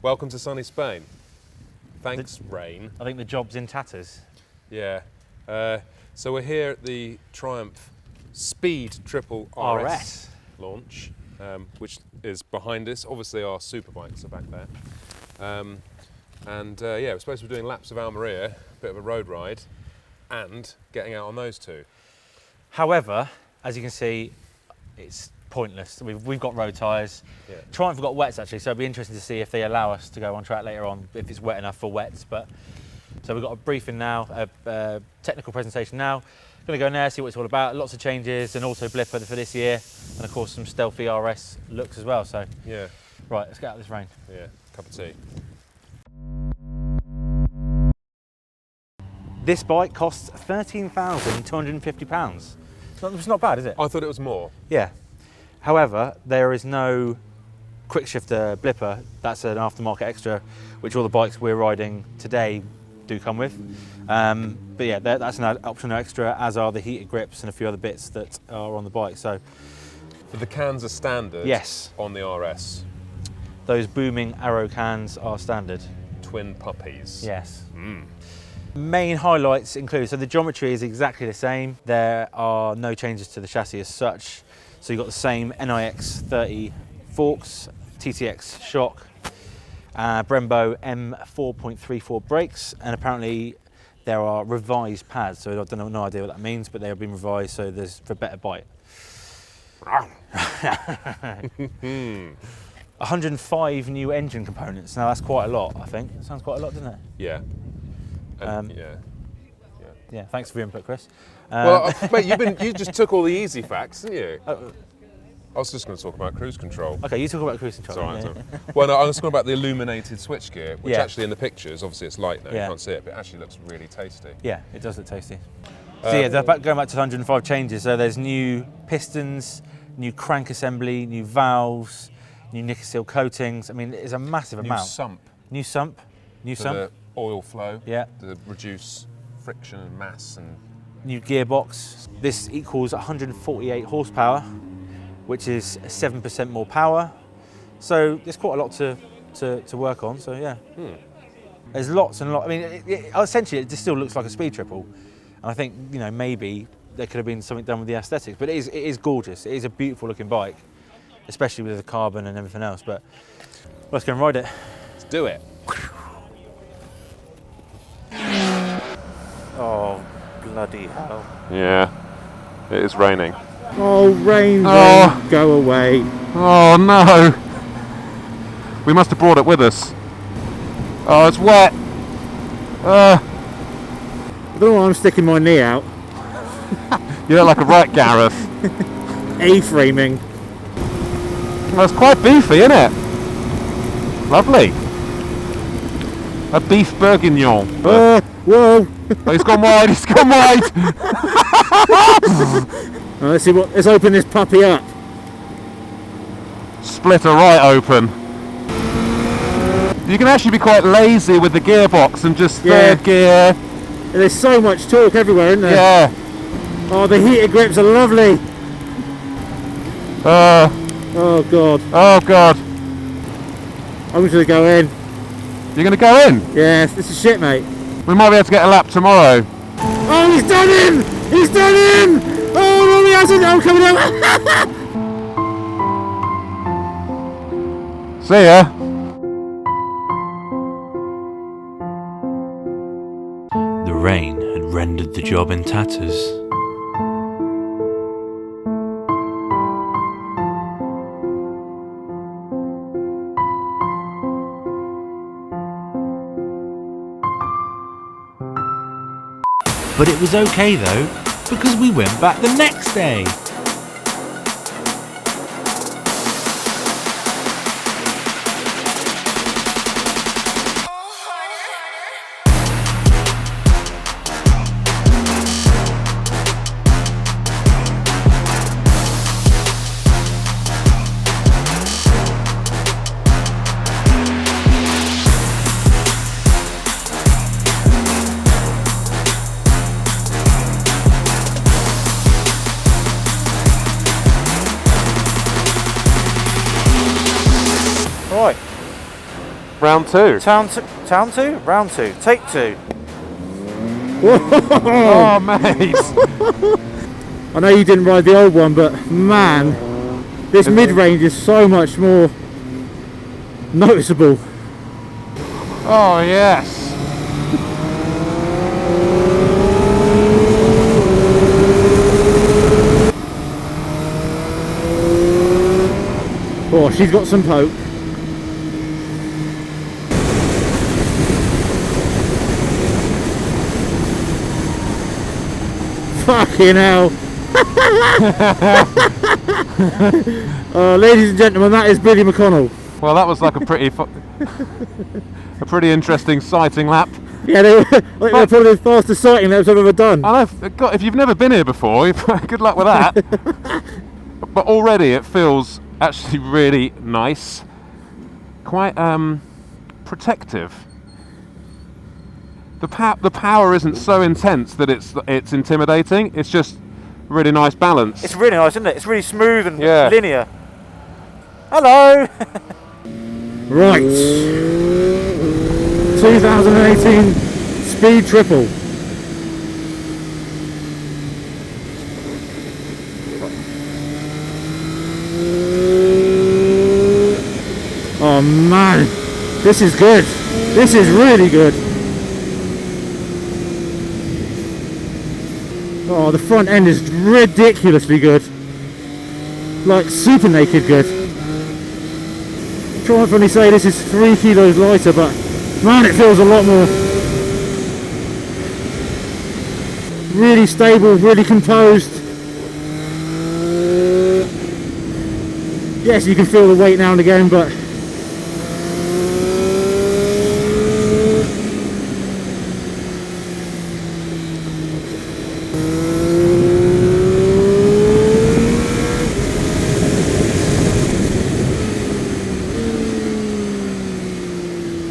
Welcome to sunny Spain. Thanks, rain. I think the job's in tatters. Yeah. So we're here at the Triumph Speed Triple RS launch, which is behind us. Obviously our superbikes are back there. Yeah, we're supposed to be doing laps of Almeria, a bit of a road ride, and getting out on those two. However, as you can see, it's pointless. We've got road tyres. Yeah. Triumph have got wets actually, so it'll be interesting to see if they allow us to go on track later on, if it's wet enough for wets. But so we've got a briefing now, a technical presentation now. Going to go in there, see what it's all about. Lots of changes, and also blipper for this year, and of course some stealthy RS looks as well. So yeah, right, let's get out of this rain. Yeah, cup of tea. This bike costs £13,250. It's not bad, is it? I thought it was more. Yeah. However, there is no quick shifter blipper. That's an aftermarket extra, which all the bikes we're riding today do come with. But yeah, that's an optional extra, as are the heated grips and a few other bits that are on the bike. So, but the cans are standard. Yes. On the RS. Those booming Arrow cans are standard. Twin puppies. Yes. Main highlights include, so the geometry is exactly the same. There are no changes to the chassis as such. So you've got the same NIX 30 forks, TTX shock, Brembo M4.34 brakes, and apparently there are revised pads. So I don't know, no idea what that means, but they have been revised so there's for better bite. 105 new engine components. Now that's quite a lot, I think. It sounds quite a lot, doesn't it? Yeah. Yeah. Thanks for your input, Chris. Well, mate, you just took all the easy facts, didn't you? I was just going to talk about cruise control. Okay, you talk about cruise control. Sorry, well, no, I was talking about the illuminated switchgear, which actually in the pictures, obviously it's light now, you can't see it, but it actually looks really tasty. Yeah, it does look tasty. So yeah, going back to 105 changes. So there's new pistons, new crank assembly, new valves, new nickel seal coatings. I mean, it's a massive amount. New sump. The oil flow. Yeah. To reduce friction and mass and. New gearbox. This equals 148 horsepower, which is 7% more power. So there's quite a lot to work on. So yeah, there's lots and lots. I mean, essentially, it just still looks like a speed triple, and I think maybe there could have been something done with the aesthetics. But it is gorgeous. It is a beautiful looking bike, especially with the carbon and everything else. But let's go and ride it. Let's do it. Oh, bloody hell. Yeah, it is raining. Oh, rain, go away. Oh no! We must have brought it with us. Oh, it's wet. I don't know why I'm sticking my knee out. You look like a right Gareth. A-framing. Well, it's quite beefy, isn't it? Lovely. A beef bourguignon. Whoa! Oh, he's gone wide, he's gone wide! Let's open this puppy up. Split her right open. You can actually be quite lazy with the gearbox and just third gear. There's so much torque everywhere, isn't there? Yeah. Oh, the heated grips are lovely. Oh God. Oh God. I'm just going to go in. You're going to go in? Yes, this is shit, mate. We might be able to get a lap tomorrow. Oh, he's done him! He's done him! Oh, no, he hasn't! Oh, coming out! See ya. The rain had rendered the job in tatters. But it was okay though, because we went back the next day. Round two. Town two? Round two. Take two. Oh, mate. I know you didn't ride the old one, but man, this mid-range is so much more noticeable. Oh, yes. Oh, she's got some poke. Fucking hell. Ladies and gentlemen, that is Billy McConnell. Well, that was like a pretty interesting sighting lap. Yeah, they're probably the fastest sighting laps I've ever done. I know, God, if you've never been here before, good luck with that. But already it feels actually really nice, quite protective. The power isn't so intense that it's intimidating. It's just really nice balance. It's really nice, isn't it? It's really smooth and Yeah. linear. Hello. Right. 2018 Speed Triple. Oh man, this is good. This is really good. Oh, the front end is ridiculously good. Like super naked good. Triumph only say this is 3 kilos lighter, but man, it feels a lot more. Really stable, really composed. Yes, you can feel the weight now and again, but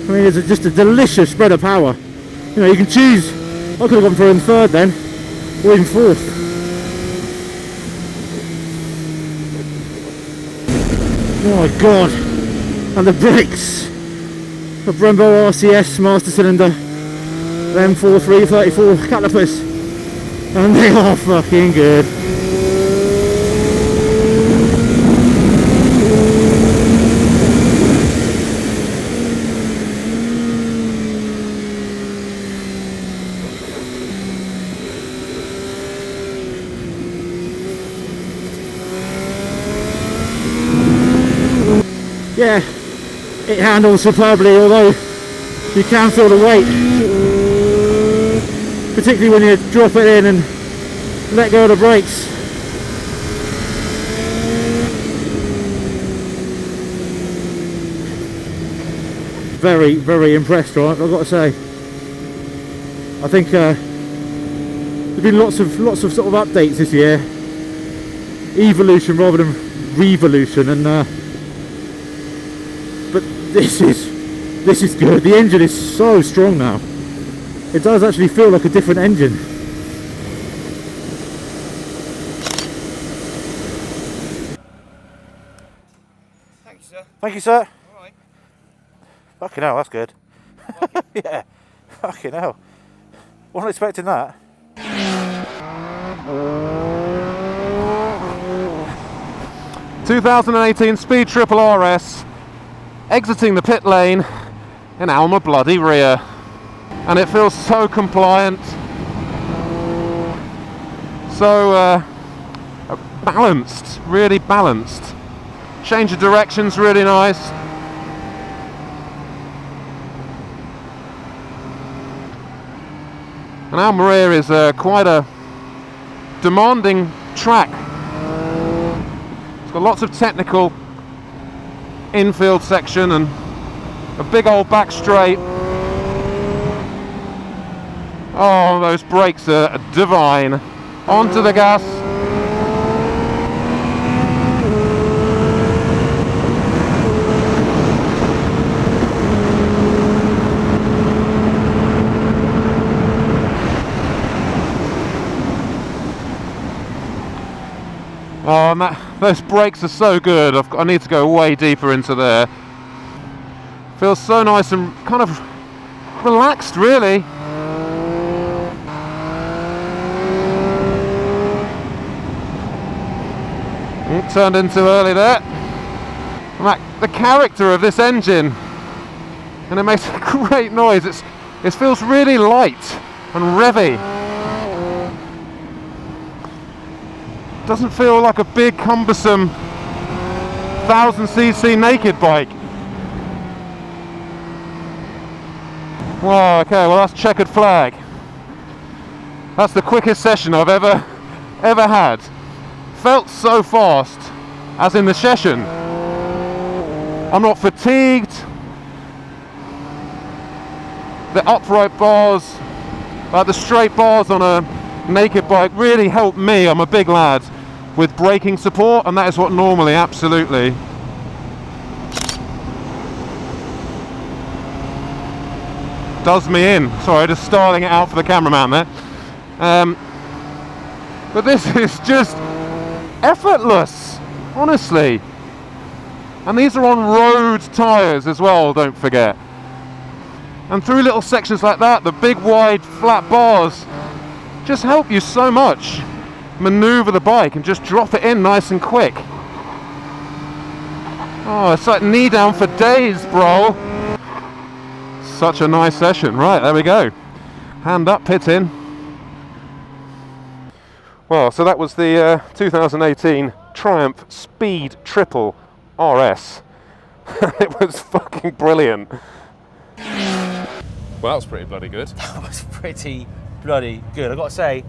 I mean, it's just a delicious spread of power. You know, you can choose. I could have gone for in third then, or even fourth. Oh my god! And the brakes. The Brembo RCS Master Cylinder, the M4 334 calipers, and they are fucking good. Yeah, it handles superbly, although you can feel the weight, particularly when you drop it in and let go of the brakes. Very, very impressed, right? I've got to say. I think there's been lots of sort of updates this year, evolution rather than revolution, and but this is good. The engine is so strong now. It does actually feel like a different engine. Thank you, sir. Thank you, sir. All right. Fucking hell, that's good. Yeah. Fucking hell. Wasn't expecting that. ...2018 Speed Triple RS, exiting the pit lane in Alma bloody rear, and it feels so compliant, so balanced, really balanced. Change of direction's really nice. And Alma rear is quite a demanding track. It's got lots of technical infield section and a big old back straight. Oh, those brakes are divine. Onto the gas. Oh, and those brakes are so good. I need to go way deeper into there. Feels so nice and kind of relaxed, really. Turned in too early there. Like the character of this engine, and it makes a great noise. It feels really light and revvy. Doesn't feel like a big cumbersome 1000cc naked bike. Wow, okay, well that's checkered flag. That's the quickest session I've ever had. Felt so fast, as in the session. I'm not fatigued. The upright bars, like the straight bars on a naked bike, really help me. I'm a big lad with braking support, and that is what normally absolutely does me in. Sorry, just styling it out for the cameraman there. But this is just effortless, honestly. And these are on road tyres as well, don't forget. And through little sections like that, the big wide flat bars just help you so much maneuver the bike and just drop it in nice and quick. Oh, it's like knee down for days, bro. Such a nice session. Right, there we go. Hand up, pit in. Well, so that was the 2018 Triumph Speed Triple RS. It was fucking brilliant. Well, that was pretty bloody good. That was pretty bloody good. I've got to say,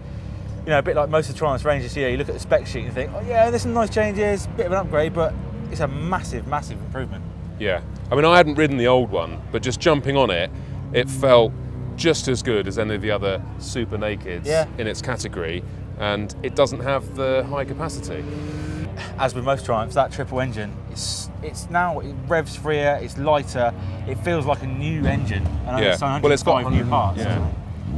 you know, a bit like most of the Triumph's range this year, you look at the spec sheet and think, oh yeah, there's some nice changes, bit of an upgrade, but it's a massive, massive improvement. Yeah. I mean, I hadn't ridden the old one, but just jumping on it, it felt just as good as any of the other super nakeds in its category, and it doesn't have the high capacity. As with most Triumphs, that triple engine, it revs freer, it's lighter, it feels like a new engine. And it's well, it's got new parts. Yeah.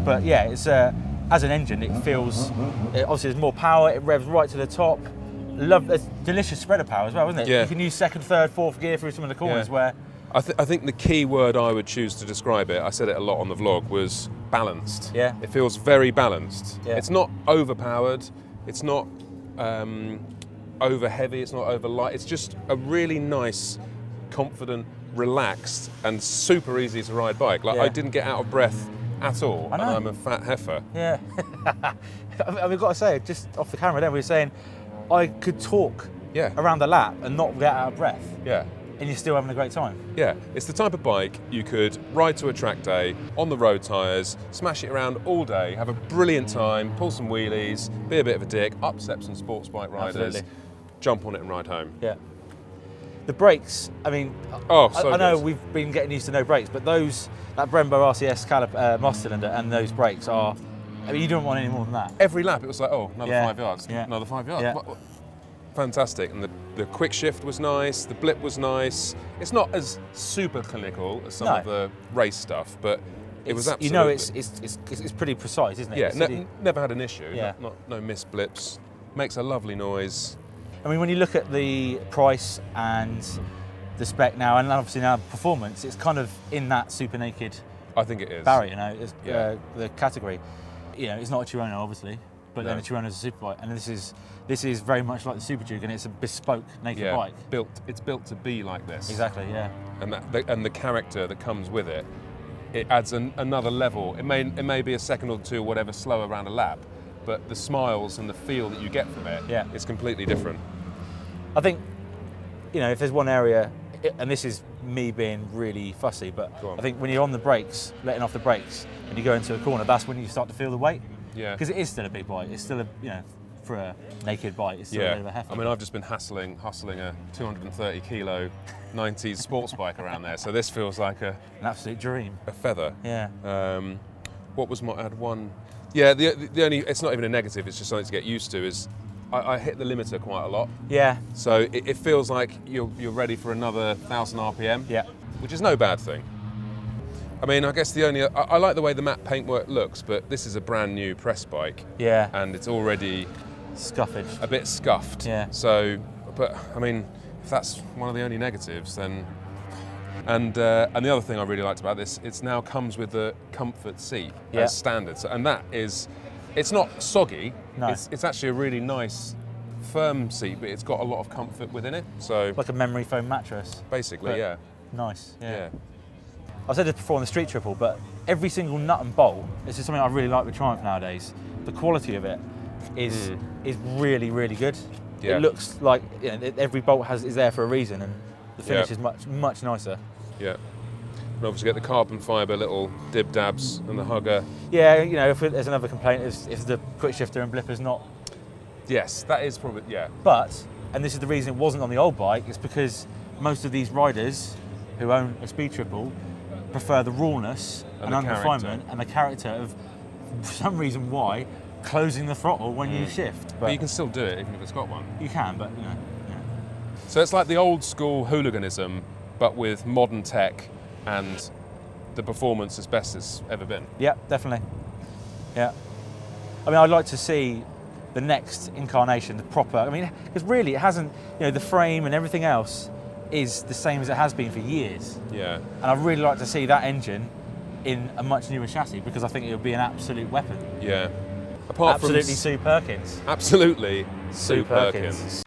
But yeah, it's as an engine, it feels, obviously there's more power, it revs right to the top. There's delicious spread of power as well, isn't it? Yeah. You can use second, third, fourth gear through some of the corners where... I think the key word I would choose to describe it, I said it a lot on the vlog, was balanced. Yeah. It feels very balanced. Yeah. It's not overpowered, it's not over heavy, it's not over light, it's just a really nice, confident, relaxed and super easy to ride bike. Like I didn't get out of breath at all, and I'm a fat heifer. Yeah. I mean, I've got to say, just off the camera then, we were saying I could talk around the lap and not get out of breath. Yeah. And you're still having a great time. Yeah, it's the type of bike you could ride to a track day on the road tyres, smash it around all day, have a brilliant time, pull some wheelies, be a bit of a dick, upset some sports bike riders, jump on it and ride home. Yeah. The brakes, I mean, I know we've been getting used to no brakes, but that Brembo RCS master cylinder and those brakes are, I mean, you don't want any more than that. Every lap it was like, oh, another 5 yards, Yeah. another 5 yards. Yeah. What? Fantastic, and the quick shift was nice, the blip was nice. It's not as super clinical as some of the race stuff, but it was absolutely... You know, it's pretty precise, isn't it? Yeah, never had an issue, Yeah. no missed blips. Makes a lovely noise. I mean, when you look at the price and the spec now, and obviously now the performance, it's kind of in that super naked I think it is. barrier, you know, it's, the category. You know, it's not a Tirona, obviously, but then a Tirona is a superbike, and this is very much like the Super Duke, and it's a bespoke naked bike. It's built to be like this. Exactly, yeah. And the character that comes with it, it adds another level. It may be a second or two, or whatever, slower around a lap, but the smiles and the feel that you get from it is completely different. I think, you know, if there's one area, and this is me being really fussy, but I think when you're on the brakes, letting off the brakes, and you go into a corner, that's when you start to feel the weight. Yeah. Because it is still a big bike. It's still a, you know, for a naked bike, it's still a bit of a heifer. I mean, I've just been hustling a 230 kilo 90s sports bike around there, so this feels like an absolute dream. A feather. Yeah. What was I had one. Yeah, the only, it's not even a negative, it's just something to get used to, is I hit the limiter quite a lot. Yeah. So it feels like you're ready for another 1,000 RPM. Yeah. Which is no bad thing. I mean, I guess I like the way the matte paintwork looks, but this is a brand new press bike. Yeah. And it's already scuffed. A bit scuffed. Yeah. So, but I mean, if that's one of the only negatives, then And the other thing I really liked about this, it now comes with the comfort seat Yeah. as standard. So, and that is, it's not soggy. No. It's actually a really nice, firm seat, but it's got a lot of comfort within it. So Like a memory foam mattress. basically, But yeah. Nice. Yeah. I've said this before on the Street Triple, but every single nut and bolt, this is something I really like with Triumph nowadays. The quality of it is really, really good. Yeah. It looks like every bolt is there for a reason, and the finish Yeah. is much nicer. Yeah. And obviously get the carbon fibre little dib dabs and the hugger. Yeah, if there's another complaint, if the quick shifter and blipper's not. Yes, that is probably, yeah. But, and this is the reason it wasn't on the old bike, it's because most of these riders who own a Speed Triple prefer the rawness And and the unrefinement and the character of, for some reason why, closing the throttle when you shift. But you can still do it even if it's got one. You can, but yeah. So it's like the old school hooliganism, but with modern tech and the performance as best it's ever been. Yeah, definitely. Yeah. I mean, I'd like to see the next incarnation, the proper. I mean, because really, it hasn't. The frame and everything else is the same as it has been for years. Yeah. And I'd really like to see that engine in a much newer chassis because I think it would be an absolute weapon. Yeah. Apart Absolutely from Sue Perkins. absolutely Sue Perkins. Perkins.